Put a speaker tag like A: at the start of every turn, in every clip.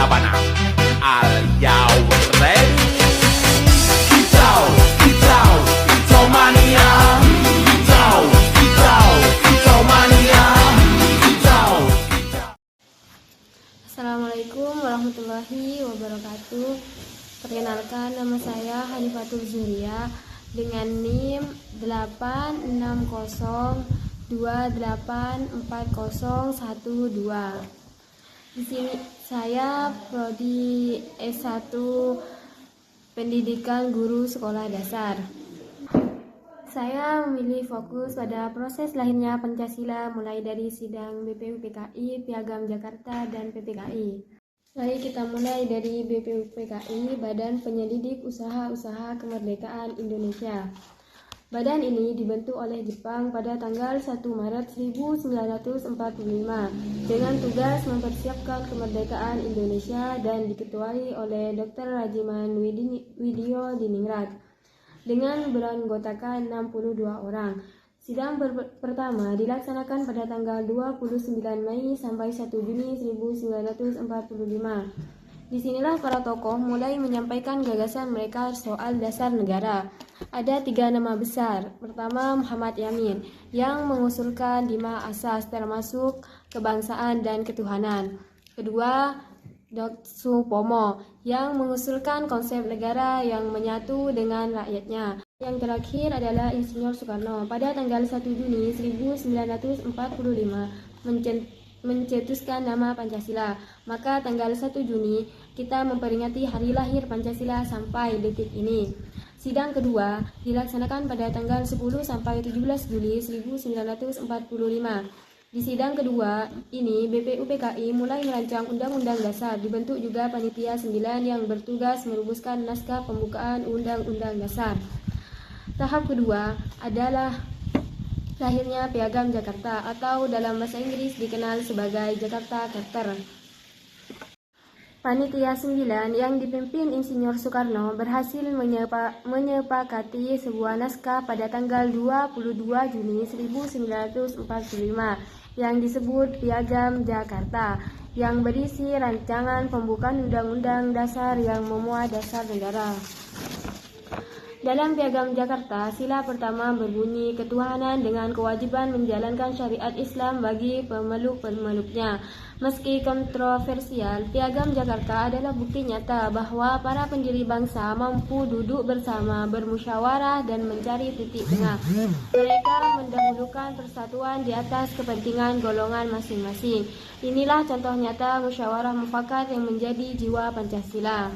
A: Sabana. Are you ready? Kicau, kicau, kicau mania. Kicau, kicau, kicau mania. Kicau, kicau.
B: Assalamualaikum warahmatullahi wabarakatuh. Perkenalkan, nama saya Hanifatul Zuhria dengan NIM 860284012. Di sini saya prodi S1 Pendidikan Guru Sekolah Dasar. Saya memilih fokus pada proses lahirnya Pancasila mulai dari sidang BPUPKI, Piagam Jakarta, dan PPKI. Mari kita mulai dari BPUPKI, Badan Penyelidik Usaha-Usaha Kemerdekaan Indonesia. Badan ini dibentuk oleh Jepang pada tanggal 1 Maret 1945 dengan tugas mempersiapkan kemerdekaan Indonesia dan diketuai oleh Dr. Rajiman Widyo Diningrat dengan beranggotakan 62 orang. Sidang pertama dilaksanakan pada tanggal 29 Mei sampai 1 Juni 1945. Disinilah para tokoh mulai menyampaikan gagasan mereka soal dasar negara. Ada 3 nama besar. Pertama, Muhammad Yamin yang mengusulkan 5 asas termasuk kebangsaan dan ketuhanan. Kedua, Dr. Supomo yang mengusulkan konsep negara yang menyatu dengan rakyatnya. Yang terakhir adalah Insinyur Soekarno pada tanggal 1 Juni 1945 mencetuskan nama Pancasila. Maka tanggal 1 Juni kita memperingati hari lahir Pancasila sampai detik ini. Sidang kedua dilaksanakan pada tanggal 10 sampai 17 Juli 1945. Di sidang kedua ini BPUPKI mulai merancang Undang-Undang Dasar. Dibentuk juga panitia 9 yang bertugas merumuskan naskah pembukaan Undang-Undang Dasar. Tahap kedua adalah lahirnya Piagam Jakarta atau dalam bahasa Inggris dikenal sebagai Jakarta Charter. Panitia 9 yang dipimpin Insinyur Soekarno berhasil menyepakati sebuah naskah pada tanggal 22 Juni 1945 yang disebut Piagam Jakarta yang berisi rancangan pembukaan Undang-Undang Dasar yang memuat dasar negara. Dalam Piagam Jakarta, sila pertama berbunyi ketuhanan dengan kewajiban menjalankan syariat Islam bagi pemeluk-pemeluknya. Meski kontroversial, Piagam Jakarta adalah bukti nyata bahwa para pendiri bangsa mampu duduk bersama, bermusyawarah, dan mencari titik tengah. Mereka mendahulukan persatuan di atas kepentingan golongan masing-masing. Inilah contoh nyata musyawarah mufakat yang menjadi jiwa Pancasila.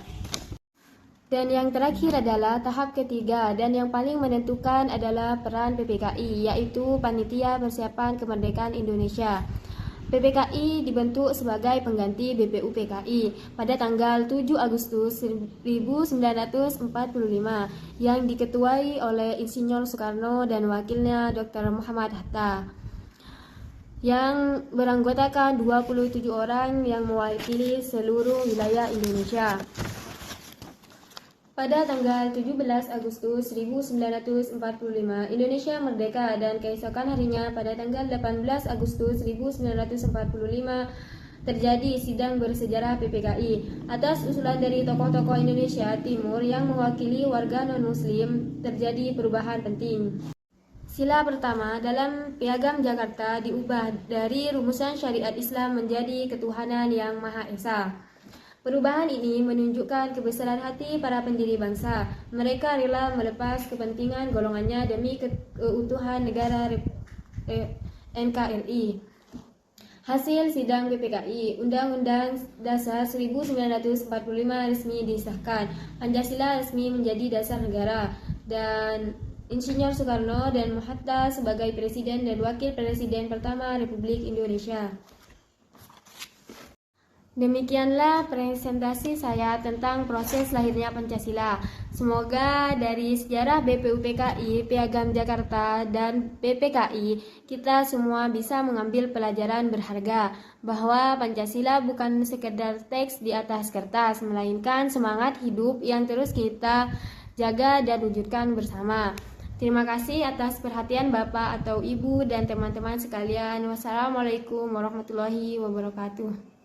B: Dan yang terakhir adalah tahap ketiga dan yang paling menentukan adalah peran PPKI, yaitu Panitia Persiapan Kemerdekaan Indonesia. PPKI dibentuk sebagai pengganti BPUPKI pada tanggal 7 Agustus 1945 yang diketuai oleh Insinyur Soekarno dan wakilnya Dr. Muhammad Hatta yang beranggotakan 27 orang yang mewakili seluruh wilayah Indonesia. Pada tanggal 17 Agustus 1945, Indonesia merdeka dan keesokan harinya pada tanggal 18 Agustus 1945 terjadi sidang bersejarah PPKI. Atas usulan dari tokoh-tokoh Indonesia Timur yang mewakili warga non-muslim, terjadi perubahan penting. Sila pertama dalam Piagam Jakarta diubah dari rumusan syariat Islam menjadi ketuhanan yang Maha Esa. Perubahan ini menunjukkan kebesaran hati para pendiri bangsa. Mereka rela melepas kepentingan golongannya demi keutuhan negara NKRI. Hasil sidang PPKI, Undang-Undang Dasar 1945 resmi disahkan. Pancasila resmi menjadi dasar negara dan Insinyur Soekarno dan Hatta sebagai Presiden dan Wakil Presiden pertama Republik Indonesia. Demikianlah presentasi saya tentang proses lahirnya Pancasila. Semoga dari sejarah BPUPKI, Piagam Jakarta, dan PPKI, kita semua bisa mengambil pelajaran berharga bahwa Pancasila bukan sekedar teks di atas kertas, melainkan semangat hidup yang terus kita jaga dan wujudkan bersama. Terima kasih atas perhatian Bapak atau Ibu dan teman-teman sekalian. Wassalamualaikum warahmatullahi wabarakatuh.